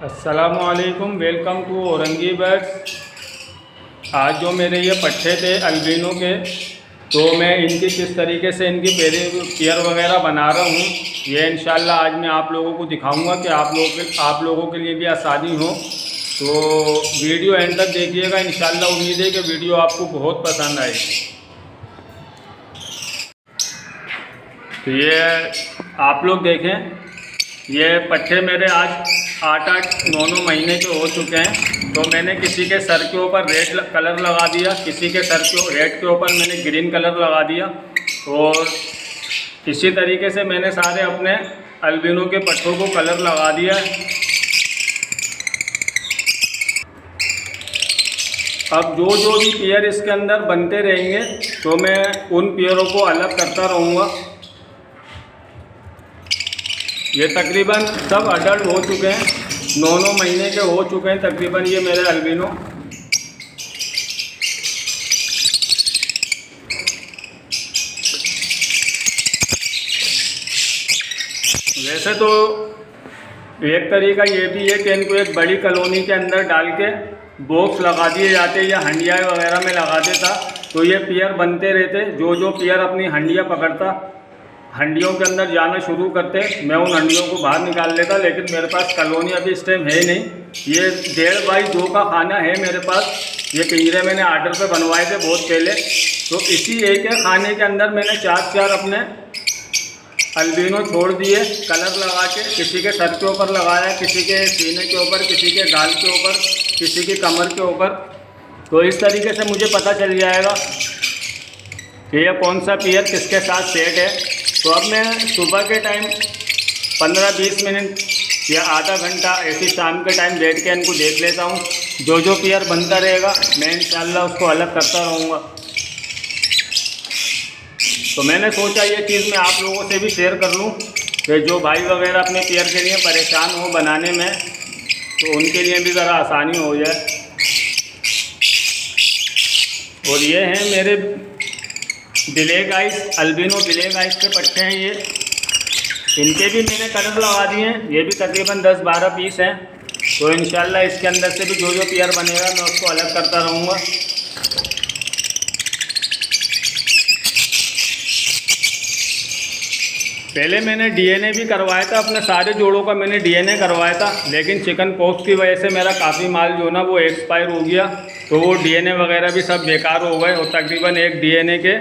अस्सलामु अलैकुम, welcome to Orangi birds. आज जो मेरे ये पट्ठे थे अल्बिनो के, तो मैं इनकी किस तरीके से इनकी पेयर वगैरह बना रहा हूँ, ये इंशाल्लाह आज मैं आप लोगों को दिखाऊंगा कि आप लोगों के लिए भी आसानी हो। तो वीडियो एंड तक देखिएगा, इंशाल्लाह उम्मीद है कि वीडियो आपको बहुत पसंद आएगी। तो ये आप लोग देखें, ये पट्ठे मेरे आज 8-9 महीने के हो चुके हैं। तो मैंने किसी के सर के ऊपर रेड कलर लगा दिया, किसी के सर के रेड के ऊपर मैंने ग्रीन कलर लगा दिया, और इसी तरीके से मैंने सारे अपने अल्बिनो के पट्ठों को कलर लगा दिया। अब जो भी पेयर इसके अंदर बनते रहेंगे तो मैं उन पेयरों को अलग करता रहूँगा। ये तकरीबन सब अडल्ट हो चुके हैं, 9 महीने के हो चुके हैं तकरीबन ये मेरे अल्बिनो। वैसे तो एक तरीका ये भी है कि इनको एक बड़ी कॉलोनी के अंदर डाल के बॉक्स लगा दिए जाते या हंडिया वगैरह में लगा देता, तो ये पेयर बनते रहते। जो पेयर अपनी हंडिया पकड़ता, हंडियों के अंदर जाना शुरू करते, मैं उन हंडियों को बाहर निकाल लेता। लेकिन मेरे पास कॉलोनी अभी इस टाइम है नहीं। ये 1.5 बाई 2 का खाना है मेरे पास। ये पिंजरे मैंने आर्डर पे बनवाए थे बहुत पहले। तो इसी एक खाने के अंदर मैंने 4 अपने अल्बिनो छोड़ दिए कलर लगा के। किसी के सर के ऊपर लगाया, किसी के सीने के ऊपर, किसी के गाल के ऊपर, किसी की कमर के ऊपर। तो इस तरीके से मुझे पता चल जाएगा कि ये कौन सा पेयर किसके साथ सेट है। तो अब मैं सुबह के टाइम 15-20 मिनट या आधा घंटा ऐसी शाम के टाइम बैठ के इनको देख लेता हूँ। जो पेयर बनता रहेगा मैं इंशाल्लाह उसको अलग करता रहूँगा। तो मैंने सोचा ये चीज़ मैं आप लोगों से भी शेयर कर लूँ कि जो भाई वगैरह अपने पेयर के लिए परेशान हो बनाने में, तो उनके लिए भी ज़रा आसानी हो जाए। और ये हैं मेरे black ice, albino black ice के पट्टे हैं ये। इनके भी मैंने कलर लगा दिए हैं, ये भी तकरीबन 10-12 पीस हैं। तो इंशाल्लाह इसके अंदर से भी जो पेयर बनेगा मैं उसको अलग करता रहूँगा। पहले मैंने डीएनए भी करवाया था, अपने सारे जोड़ों का मैंने डीएनए करवाया था, लेकिन चिकन पॉक्स की वजह से मेरा काफ़ी माल जो ना वो एक्सपायर हो गया। तो वो डीएनए वगैरह भी सब बेकार हो गए, और तकरीबन एक डीएनए के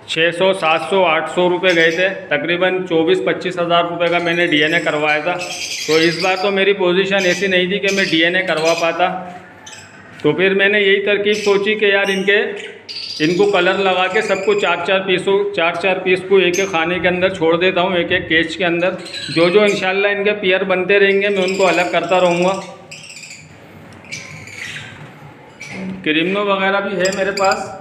600, 700, 800 रुपये गए थे। तकरीबन 24-25 हज़ार रुपये का मैंने डीएनए करवाया था। तो इस बार तो मेरी पोजीशन ऐसी नहीं थी कि मैं डीएनए करवा पाता। तो फिर मैंने यही तरकीब सोची कि यार इनको कलर लगा के सबको 4 पीस को एक खाने के अंदर छोड़ देता हूँ, एक केज के अंदर। जो इंशाल्लाह इनके पेयर बनते रहेंगे मैं उनको अलग करता रहूँगा। क्रीमनो वगैरह भी है मेरे पास।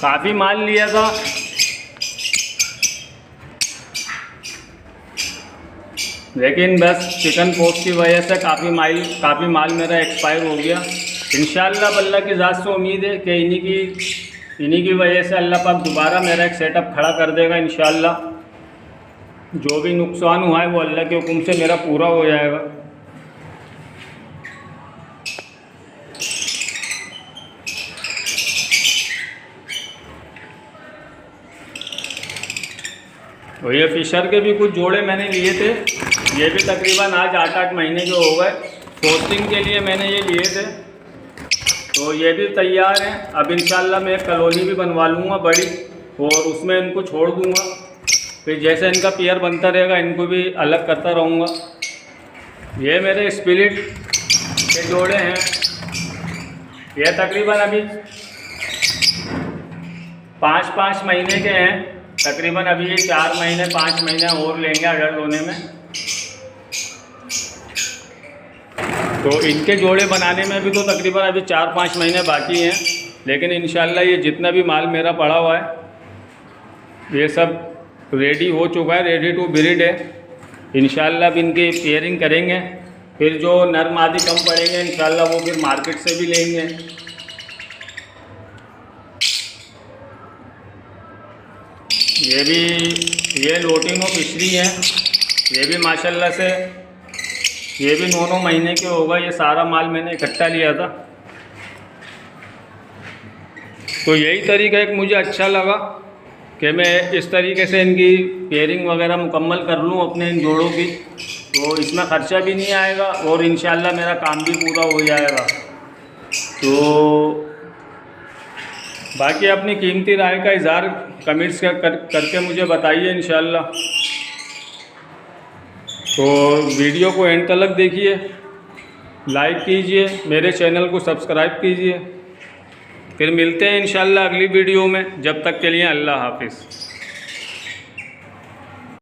काफ़ी माल लिया था, लेकिन बस चिकन पॉक्स की वजह से काफ़ी माल मेरा एक्सपायर हो गया। इंशाल्लाह अल्लाह की ज़ात से उम्मीद है कि इन्हीं की वजह से अल्लाह पाक दोबारा मेरा एक सेटअप खड़ा कर देगा इंशाल्लाह। जो भी नुकसान हुआ है वो अल्लाह के हुक्म से मेरा पूरा हो जाएगा। तो ये फिशर के भी कुछ जोड़े मैंने लिए थे, ये भी तकरीबन आज 8 महीने के हो गए। पोस्टिंग के लिए मैंने ये लिए थे, तो ये भी तैयार हैं। अब इंशाल्लाह मैं एक कॉलोनी भी बनवा लूँगा बड़ी, और उसमें इनको छोड़ दूँगा। फिर जैसे इनका पेयर बनता रहेगा इनको भी अलग करता रहूँगा। ये मेरे स्पिरिट के जोड़े हैं, ये तकरीबन अभी 5-5 महीने के हैं। तकरीबन अभी ये 4 महीने 5 महीने और लेंगे अडल्ट होने में। तो इनके जोड़े बनाने में भी तो तकरीबन अभी 4-5 महीने बाकी हैं। लेकिन इंशाल्लाह ये जितना भी माल मेरा पड़ा हुआ है ये सब रेडी हो चुका है, रेडी टू ब्रीड है। इंशाल्लाह भी इनकी पेयरिंग करेंगे, फिर जो नर मादी कम पड़ेंगे इंशाल्लाह वो फिर मार्केट से भी लेंगे। ये लोटिनो पिछड़ी हैं, ये भी माशाल्लाह से ये भी 9 महीने के होगा। ये सारा माल मैंने इकट्ठा लिया था। तो यही तरीका एक मुझे अच्छा लगा कि मैं इस तरीके से इनकी पेयरिंग वगैरह मुकम्मल कर लूँ अपने इन जोड़ों की, तो इसमें ख़र्चा भी नहीं आएगा और इंशाल्लाह मेरा काम भी पूरा हो जाएगा। तो बाकी अपनी कीमती राय का इज़हार कमेंट्स करके मुझे बताइए इंशाल्लाह। तो वीडियो को एंड तक देखिए, लाइक कीजिए, मेरे चैनल को सब्सक्राइब कीजिए। फिर मिलते हैं इंशाल्लाह अगली वीडियो में। जब तक के लिए अल्लाह हाफ़िज़।